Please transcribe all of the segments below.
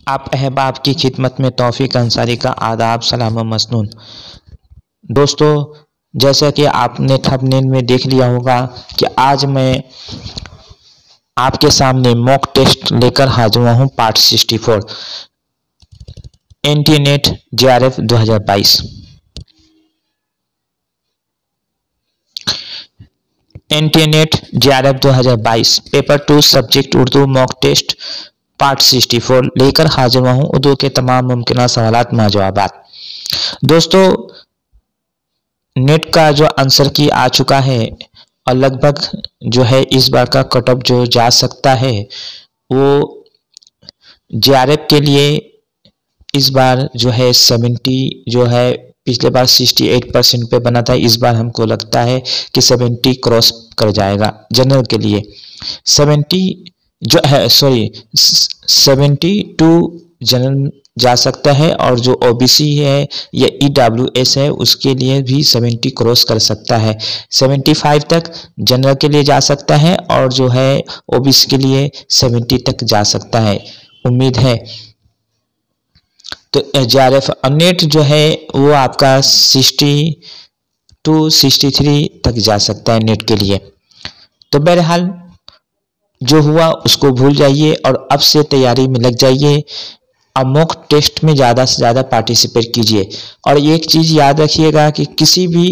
आप अहबाब की खिदमत में तौफीक अंसारी का आदाब सलाम मसनून। दोस्तों, जैसा कि आपने थंबनेल में देख लिया होगा कि आज मैं आपके सामने मॉक टेस्ट लेकर हाजिर हुआ हूँ। Part 64 NTA NET JRF 2022। NTA NET JRF 2022 paper 2 subject Urdu mock test part 64 लेकर हाजिर हुआ हूँ। उर्दू के तमाम मुमकिन सवालात में जवाबात। दोस्तों, नेट का जो आंसर की आ चुका है और लगभग जो है इस बार का कट ऑफ जो जा सकता है वो जेआरएफ के लिए इस बार जो है 70 जो है, पिछले बार 68% पे बना था। इस बार हमको लगता है कि 70 क्रॉस कर जाएगा। जनरल के लिए 70 जो है 72 जनरल जा सकता है, और जो ओबीसी है या ईडब्ल्यूएस है उसके लिए भी 70 क्रॉस कर सकता है। 75 तक जनरल के लिए जा सकता है और जो है ओबीसी के लिए 70 तक जा सकता है, उम्मीद है। तो जेआरएफ नेट जो है वो आपका 60 to 63 तक जा सकता है नेट के लिए। तो बहरहाल जो हुआ उसको भूल जाइए और अब से तैयारी में लग जाइए। अब मॉक टेस्ट में ज़्यादा से ज़्यादा पार्टिसिपेट कीजिए। और एक चीज़ याद रखिएगा कि किसी भी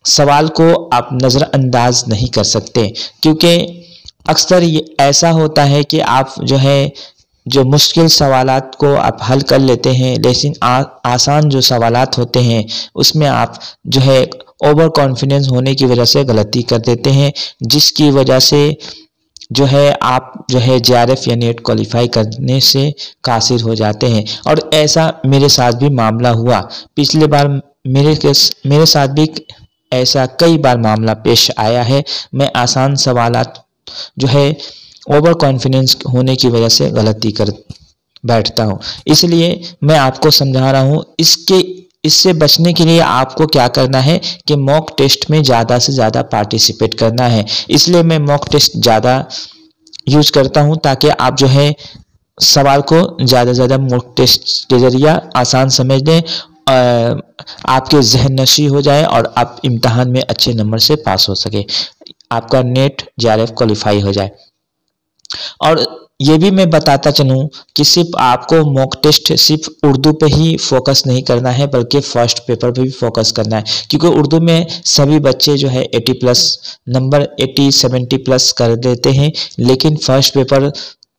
सवाल को आप नज़रअंदाज नहीं कर सकते, क्योंकि अक्सर ये ऐसा होता है कि आप जो है जो मुश्किल सवालात को आप हल कर लेते हैं, लेकिन आसान जो सवालात होते हैं उसमें आप जो है ओवर कॉन्फिडेंस होने की वजह से गलती कर देते हैं, जिसकी वजह से जो है आप जो है जेआरएफ या नेट क्वालिफाई करने से कासिर हो जाते हैं। और ऐसा मेरे साथ भी मामला हुआ। पिछले बार मेरे साथ भी ऐसा कई बार मामला पेश आया है। मैं आसान सवालात जो है ओवर कॉन्फिडेंस होने की वजह से गलती कर बैठता हूँ। इसलिए मैं आपको समझा रहा हूँ, इससे बचने के लिए आपको क्या करना है कि मॉक टेस्ट में ज़्यादा से ज़्यादा पार्टिसिपेट करना है। इसलिए मैं मॉक टेस्ट ज़्यादा यूज करता हूँ ताकि आप जो है सवाल को ज़्यादा से ज़्यादा मॉक टेस्ट के जरिए आसान समझ लें, आपके जहन नशी हो जाए और आप इम्तहान में अच्छे नंबर से पास हो सके, आपका नेट जेआरएफ क्वालिफाई हो जाए। और ये भी मैं बताता चलूँ कि सिर्फ आपको मॉक टेस्ट सिर्फ उर्दू पे ही फोकस नहीं करना है, बल्कि फर्स्ट पेपर पे भी फोकस करना है, क्योंकि उर्दू में सभी बच्चे जो है 80+ नंबर 80-70+ कर देते हैं, लेकिन फर्स्ट पेपर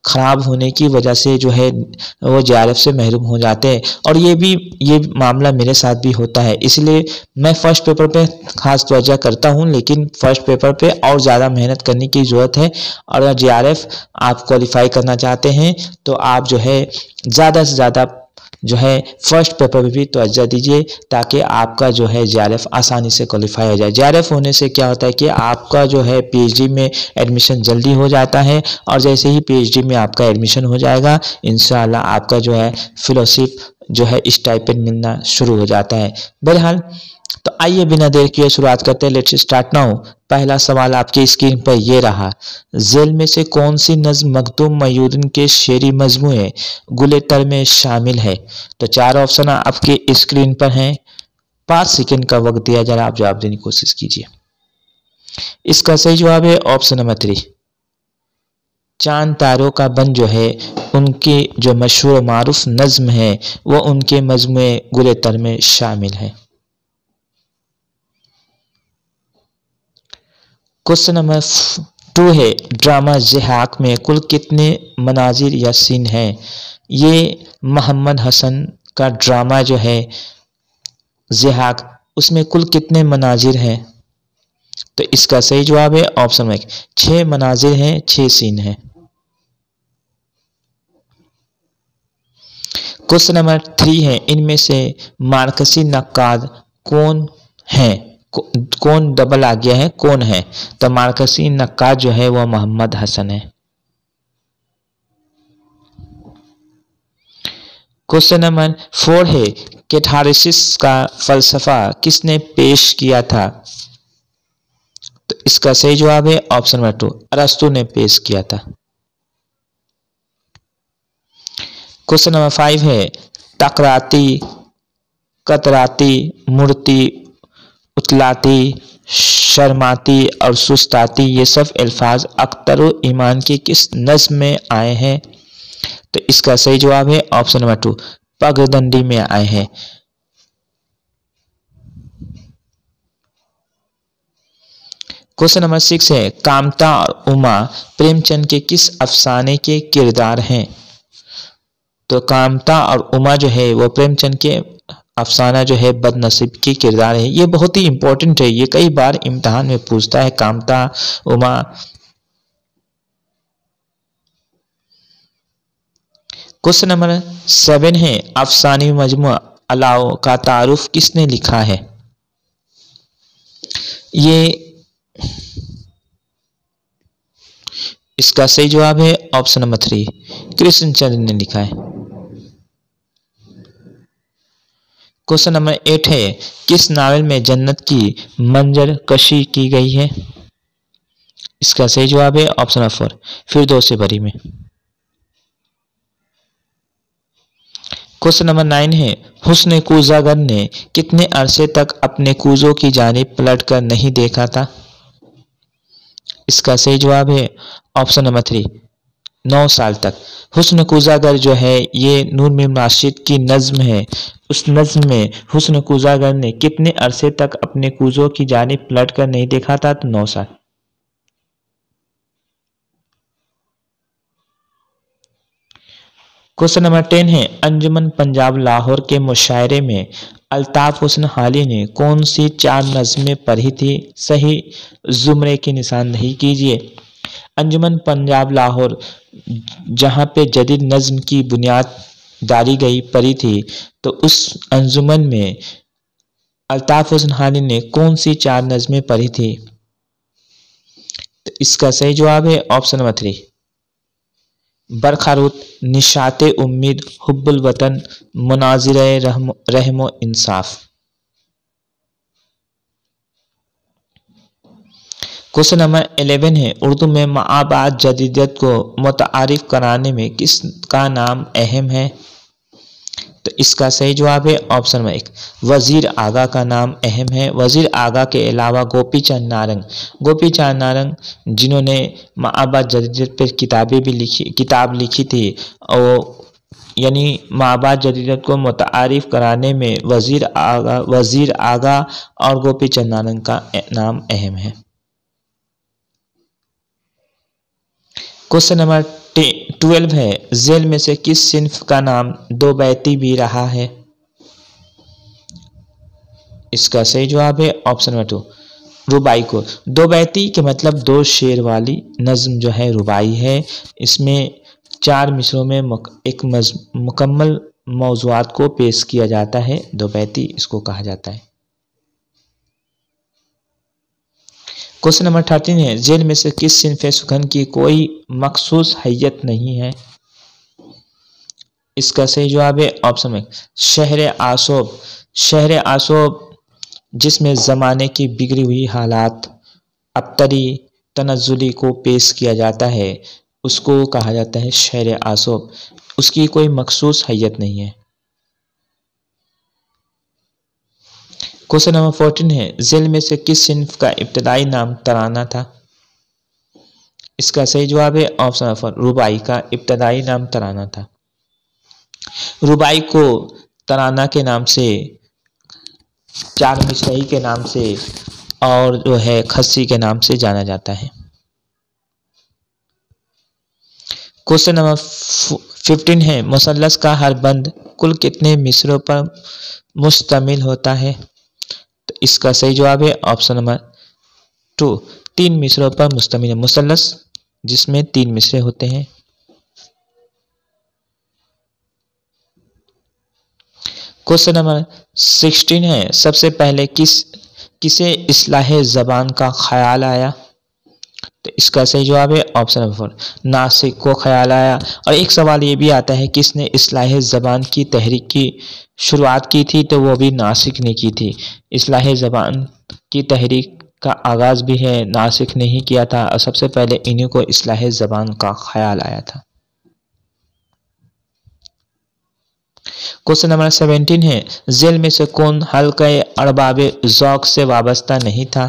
ख़राब होने की वजह से जो है वो जेआरएफ से महरूम हो जाते हैं। और ये मामला मेरे साथ भी होता है। इसलिए मैं फ़र्स्ट पेपर पे ख़ास तवज्जो करता हूं, लेकिन फ़र्स्ट पेपर पे और ज़्यादा मेहनत करने की ज़रूरत है। और अगर जेआरएफ आप क्वालिफाई करना चाहते हैं तो आप जो है ज़्यादा से ज़्यादा जो है फर्स्ट पेपर पे भी तवज्जो दीजिए, ताकि आपका जो है जेआरएफ आसानी से क्वालिफाई हो जाए। जेआरएफ होने से क्या होता है कि आपका जो है पीएचडी में एडमिशन जल्दी हो जाता है, और जैसे ही पीएचडी में आपका एडमिशन हो जाएगा इंशाल्लाह आपका जो है फेलोशिप जो है स्टाइपेंड मिलना शुरू हो जाता है। बहरहाल तो आइए बिना देर किए शुरुआत करते हैं। Let's start now. पहला सवाल आपकी स्क्रीन पर ये रहा, झेल में से कौन सी नज़्म मखदूम मयूदीन के शेरी मजमूए गुले तर में शामिल है? तो 4 ऑप्शन आपके स्क्रीन पर हैं। 5 सेकंड का वक्त दिया जा रहा है, आप जवाब देने की कोशिश कीजिए। इसका सही जवाब है ऑप्शन नंबर 3। चांद तारों का बन जो है उनकी जो मशहूर मारूफ नज़्म है वो उनके मजमूए गुले तर में शामिल है। क्वेश्चन नंबर 2 है, ड्रामा ज़िहाक में कुल कितने मनाजिर या सीन हैं? ये मोहम्मद हसन का ड्रामा जो है ज़िहाक, उसमें कुल कितने मनाजिर हैं? तो इसका सही जवाब है ऑप्शन 1, 6 मनाजिर हैं, 6 सीन हैं। क्वेश्चन नंबर 3 है, इनमें से मार्कसी नक्काद कौन है? कौन डबल आ गया है, कौन है? तो मार्कसी नक्काद जो है वह मोहम्मद हसन है। क्वेश्चन नंबर 4 है, कैथारसिस का फलसफा किसने पेश किया था? तो इसका सही जवाब है ऑप्शन नंबर 2, अरस्तु ने पेश किया था। क्वेश्चन नंबर 5 है टकराती, कतराती, मुड़ती, उतलाती, शर्माती और सुस्ताती ये सब अल्फाज अख्तर ईमान के किस नज़्म में आए हैं? तो इसका सही जवाब है ऑप्शन नंबर 2 पगडंडी में आए हैं। क्वेश्चन नंबर 6 है कामता और उमा प्रेमचंद के किस अफसाने के किरदार हैं? तो कामता और उमा जो है वो प्रेमचंद के अफसाना जो है बदनसीब की किरदार है। ये बहुत ही इंपॉर्टेंट है, ये कई बार इम्तिहान में पूछता है कामता उमा। क्वेश्चन नंबर 7 है अफसानी मजमू अलाओ का तारुफ किसने लिखा है? ये इसका सही जवाब है ऑप्शन नंबर 3 कृष्णचंद्र ने लिखा है। क्वेश्चन नंबर 8 है किस नावल में जन्नत की मंजर कशी की गई है? इसका सही जवाब है ऑप्शन नंबर 4 फिरदौस से बरी में। क्वेश्चन नंबर 9 है हुस्न कूज़ागर ने कितने अरसे तक अपने कूजों की जानिब पलट कर नहीं देखा था? इसका सही जवाब है ऑप्शन नंबर 3 9 साल तक। हुस्न कूज़ागर जो है ये नूर मीम राशिद की नज़्म है। उस नज़्म में हुस्न कूज़ागर ने कितने अरसे तक अपने कूजों की जानिब पलट कर नहीं देखा था? तो 9 साल। क्वेश्चन नंबर 10 है अंजुमन पंजाब लाहौर के मुशायरे में अल्ताफ हुस्न हाली ने कौन सी 4 नज़में पढ़ी थी? सही जुमरे की निशानदेही कीजिए। अंजुमन पंजाब लाहौर जहाँ पे जदीद नज़्म की बुनियाद डाली गई पड़ी थी, तो उस अंजुमन में अल्ताफ हुस्न हाली ने कौन सी 4 नज़में पढ़ी थी? तो इसका सही जवाब है ऑप्शन नंबर 3 बरखारुत, निशाते उम्मीद, हुब्बुल वतन, मुनाजिरे रहमो इंसाफ। क्वेश्चन नंबर 11 है उर्दू में माबाद जदीदियत को मुतारिफ कराने में किसका नाम अहम है? तो इसका सही जवाब है ऑप्शन नंबर 1 वजीर आगा का नाम अहम है। वजीर आगा के अलावा गोपी चंद नारंग जिन्होंने माबाद जदीदियत पर किताब लिखी थी और यानी माबाद जदीदियत को मुतारिफ कराने में वजीर आगा और गोपी चंद नारंग का नाम अहम है। क्वेश्चन नंबर 12 है जेल में से किस सिन्फ का नाम दो बैती भी रहा है? इसका सही जवाब है ऑप्शन नंबर 2 रुबाई को। दो बैती के मतलब 2 शेर वाली नज्म जो है रुबाई है। इसमें 4 मिसरों में एक मुकम्मल मौज़ूआत को पेश किया जाता है, दो बैती इसको कहा जाता है। क्वेश्चन नंबर 13 है जेल में से किस सिन्फ़े सुखन की कोई मखसूस हैयत नहीं है? इसका सही जवाब है ऑप्शन में शहर आसोब जिसमें ज़माने की बिगड़ी हुई हालात अबतरी तनज़्ज़ुली को पेश किया जाता है, उसको कहा जाता है शहर आसोब। उसकी कोई मखसूस हैयत नहीं है। क्वेश्चन नंबर 14 है जेल में से किस सिन्फ का इब्तदाई नाम तराना था? इसका सही जवाब है ऑप्शन नंबर 4 रुबाई का इब्तदाई नाम तराना था। रुबाई को तराना के नाम से, 4 मिसरई के नाम से और जो है खस्सी के नाम से जाना जाता है। क्वेश्चन नंबर 15 है मुसल्लस का हर बंद कुल कितने मिसरों पर मुश्तमिल होता है? तो इसका सही जवाब है ऑप्शन नंबर 2 3 मिसरों पर मुश्तमिल है। मुसल्लस जिसमें 3 मिसरे होते हैं। क्वेश्चन नंबर 16 है सबसे पहले किसे इस्लाह ज़बान का ख्याल आया? तो इसका सही जवाब है ऑप्शन नंबर 4 नासिक को ख्याल आया। और एक सवाल ये भी आता है किसने इस्लाह ज़बान की तहरीक की शुरुआत की थी? तो वो भी नासिक ने की थी। इस्लाह ज़बान की तहरीक का आगाज़ भी है नासिक ने ही किया था और सबसे पहले इन्हीं को इस्लाह ज़बान का ख्याल आया था। क्वेश्चन नंबर 17 है, जेल में से कौन हल्के अरबाबे ज़ौक़ से वाबस्ता नहीं था?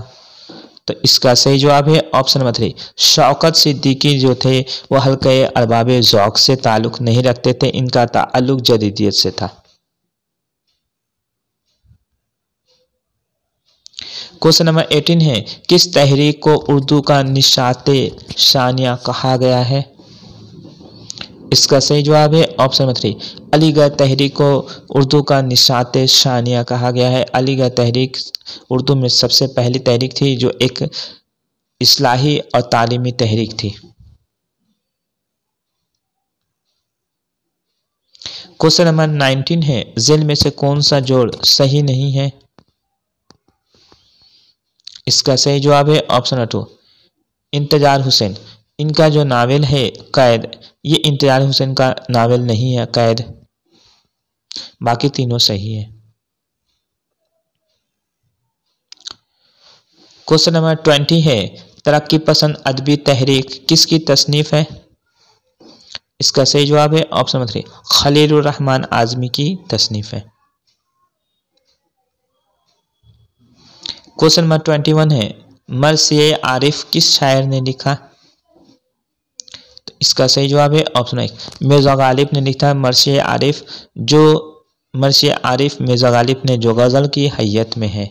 तो इसका सही जवाब है ऑप्शन नंबर 3, शौकत सिद्दीकी जो थे वो हल्के अरबाबे ज़ौक़ से ताल्लुक़ नहीं रखते थे, इनका ताल्लुक़ जदीदियत से था। क्वेश्चन नंबर 18 है, किस तहरीक को उर्दू का निशाते शानिया कहा गया है? इसका सही जवाब है ऑप्शन नंबर 3, अलीगढ़ तहरीक को उर्दू का निशाते शानिया कहा गया है। अलीगढ़ तहरीक उर्दू में सबसे पहली तहरीक थी जो एक इस्लाही और तालीमी तहरीक थी। क्वेश्चन नंबर 19 है, जेल में से कौन सा जोड़ सही नहीं है? इसका सही जवाब है ऑप्शन नंबर 2, इंतजार हुसैन। इनका जो नावल है कैद, ये इंतजार हुसैन का नावल नहीं है कैद, बाकी तीनों सही है। क्वेश्चन नंबर 20 है, तरक्की पसंद अदबी तहरीक किसकी तसनीफ है? इसका सही जवाब है ऑप्शन नंबर 3, खलीलुर रहमान आज़मी की तसनीफ है। क्वेश्चन नंबर 21 है, मर्सिए आरिफ किस शायर ने लिखा? तो इसका सही जवाब है ऑप्शन 1, मिर्ज़ा गालिब ने लिखा मर्सिए आरिफ, जो मर्सिए आरिफ मिर्ज़ा गालिब ने जो गज़ल की हैयत में है।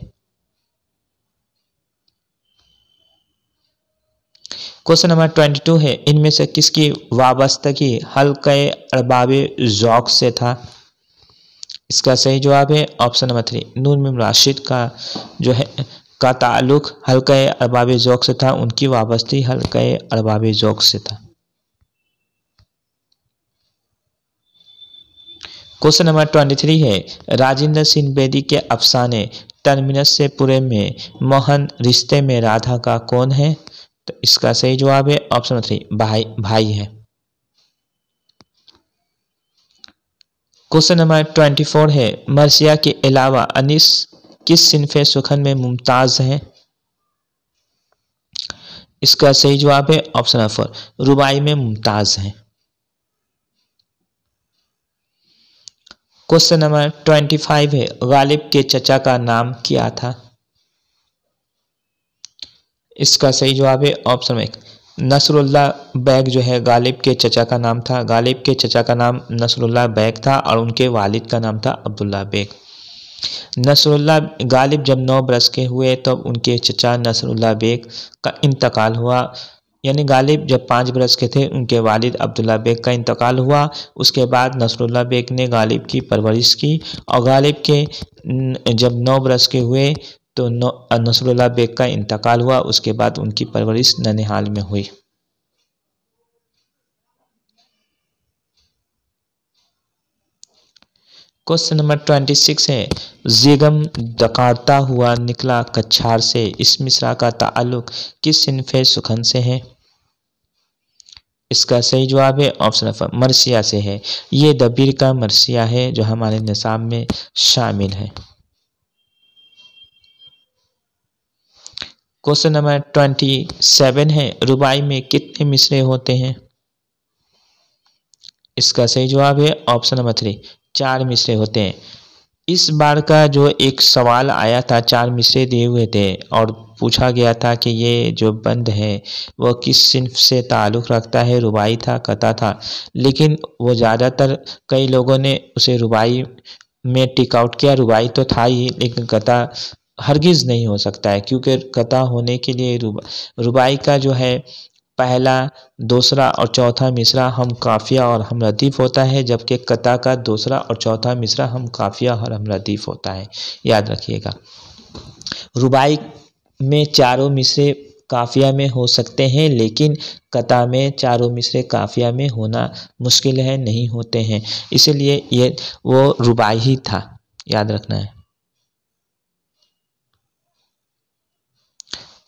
क्वेश्चन नंबर 22 है, इनमें से किसकी वाबस्तगी हल्के अरबाबे ज़ौक़ से था? इसका सही जवाब है ऑप्शन नंबर 3, नूर मीम राशिद का जो है का ताल्लुक़ हल्के अरबाबे ज़ौक़ से था, उनकी वाबस्तगी हल्के अरबाबे ज़ौक़ से था। क्वेश्चन नंबर 23 है, राजेंद्र सिंह बेदी के अफसाने टर्मिनस से पूरे में मोहन रिश्ते में राधा का कौन है? तो इसका सही जवाब है ऑप्शन नंबर 3, भाई है। क्वेश्चन नंबर 24 है, मर्सिया के अलावा अनीस किस सिन्फ़े सुखन में मुमताज़ हैं? इसका सही जवाब है ऑप्शन नंबर 4, रुबाई में मुमताज़ हैं। क्वेश्चन नंबर 25 है, गालिब के चचा का नाम क्या था? इसका सही जवाब है ऑप्शन 1, नसरुल्लाह बैग जो है गालिब के चचा का नाम था। गालिब के चचा का नाम नसरुल्लाह बैग था और उनके वालिद का नाम था अब्दुल्ला बेग। नसरुल्लाह गालिब जब 9 बरस के हुए तब उनके चचा नसरुल्लाह बेग का इंतकाल हुआ, यानी गालिब जब 5 बरस के थे उनके वालिद अब्दुल्ला बेग का इंतकाल हुआ। उसके बाद नसरुल्लाह बेग ने गालिब की परवरिश की और गालिब के जब 9 बरस के हुए तो नसरुल्लाह बेग का इंतकाल हुआ। उसके बाद उनकी परवरिश ननिहाल में हुई। क्वेश्चन नंबर 26 है, ज़िगम डकारता हुआ निकला कछार से, इस मिसरा का ताल्लुक किस सिन्फ़े सुखन से है? इसका सही जवाब है ऑप्शन नंबर मर्सिया से है। ये दबीर का मर्सिया है जो हमारे निसाब में शामिल है। क्वेश्चन नंबर 27 है, रुबाई में कितने मिसरे होते हैं? इसका सही जवाब है ऑप्शन नंबर 3, 4 मिसरे होते हैं। इस बार का जो एक सवाल आया था 4 मिसरे दिए हुए थे और पूछा गया था कि ये जो बंद है वो किस सिन्फ से ताल्लुक़ रखता है, रुबाई था कता था, लेकिन वो ज़्यादातर कई लोगों ने उसे रुबाई में टिक आउट किया। रुबाई तो था ही लेकिन कता हरगिज़ नहीं हो सकता है, क्योंकि कता होने के लिए रुबाई का जो है पहला, दूसरा और चौथा मिसरा हम काफ़िया और हम रदीफ़ होता है, जबकि कता का दूसरा और चौथा मिसरा हम काफ़िया और हम रदीफ़ होता है। याद रखिएगा, रुबाई में चारों मिसरे काफ़िया में हो सकते हैं, लेकिन कता में चारों मिसरे काफ़िया में होना मुश्किल है, नहीं होते हैं, इसलिए ये वो रुबाई ही था, याद रखना है।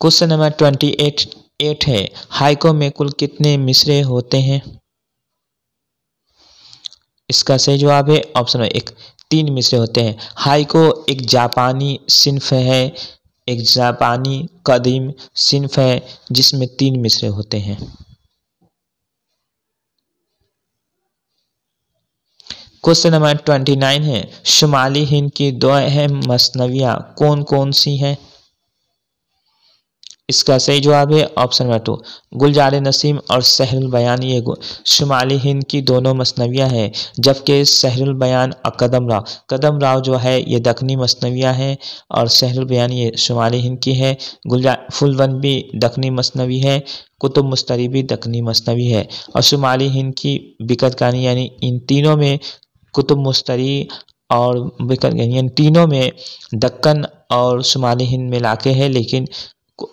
क्वेश्चन नंबर 28 है, हाइको में कुल कितने मिसरे होते हैं? इसका सही जवाब है ऑप्शन 1, 3 मिसरे होते हैं। हाइको एक जापानी सिन्फ है, एक जापानी कदीम सिन्फ है जिसमें 3 मिसरे होते हैं। क्वेश्चन नंबर 29 है, शुमाली हिंद की दो अहम मसनवियाँ कौन कौन सी हैं? इसका सही जवाब है ऑप्शन नंबर 2, गुलजार नसीम और सहरुल बयान। ये शुमाली हिंद की दोनों मसनवियाँ हैं, जबकि सहरुल बयान और कदम राव जो है ये दक्कनी मसनवियाँ हैं और सहरुल बयान ये शुमाली हिंद की है। गुलजार फुलवंत भी दक्कनी मसनवी है, कुतुब मुस्तरी भी दक्कनी मसनवी है और शुमाली हिंद की बिकत कहानी यानी इन तीनों में कुतुब मुस्तरी और बिकत कहानी इन तीनों में दक्कन और शुमाली हिंद मिला के है, लेकिन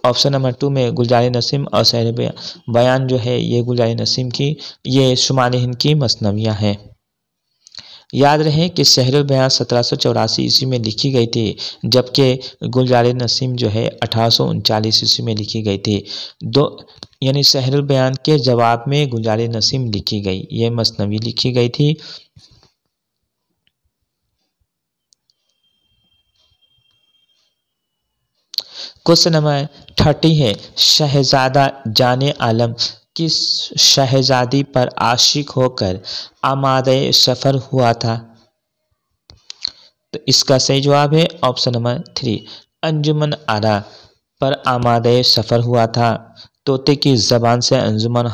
ऑप्शन नंबर 2 में गुलजार नसीम और सहरुल बयान जो है ये गुलजार नसीम की, ये शुमाली हिंद की मसनवियाँ हैं। याद रहे कि सहरुल बयान 1784 ईस्वी में लिखी गई थी, जबकि गुलजार नसीम जो है 1839 ईस्वी में लिखी गई थी। यानी सहरुल बयान के जवाब में गुलजार नसीम लिखी गई, ये मसनवी लिखी गई थी। क्वेश्चन नंबर 30 है, शहजादा जाने आलम किस शहजादी पर आशिक होकर आमादे सफ़र हुआ था? तो इसका सही जवाब है ऑप्शन नंबर 3, अंजुमन आरा पर आमादे सफ़र हुआ था। तोते की ज़बान से अंजुमन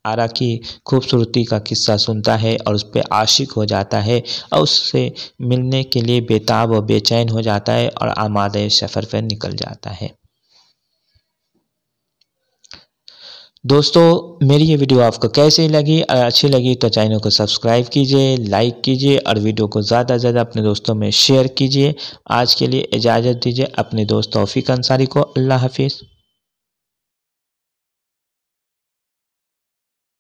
आरा की खूबसूरती का किस्सा सुनता है और उस पर आशिक हो जाता है और उससे मिलने के लिए बेताब और बेचैन हो जाता है और आमादे सफ़र पर निकल जाता है। दोस्तों मेरी ये वीडियो आपको कैसी लगी? अगर अच्छी लगी तो चैनल को सब्सक्राइब कीजिए, लाइक कीजिए और वीडियो को ज़्यादा से ज़्यादा अपने दोस्तों में शेयर कीजिए। आज के लिए इजाज़त दीजिए अपने दोस्त तौफीक अंसारी को। अल्लाह हाफिज़।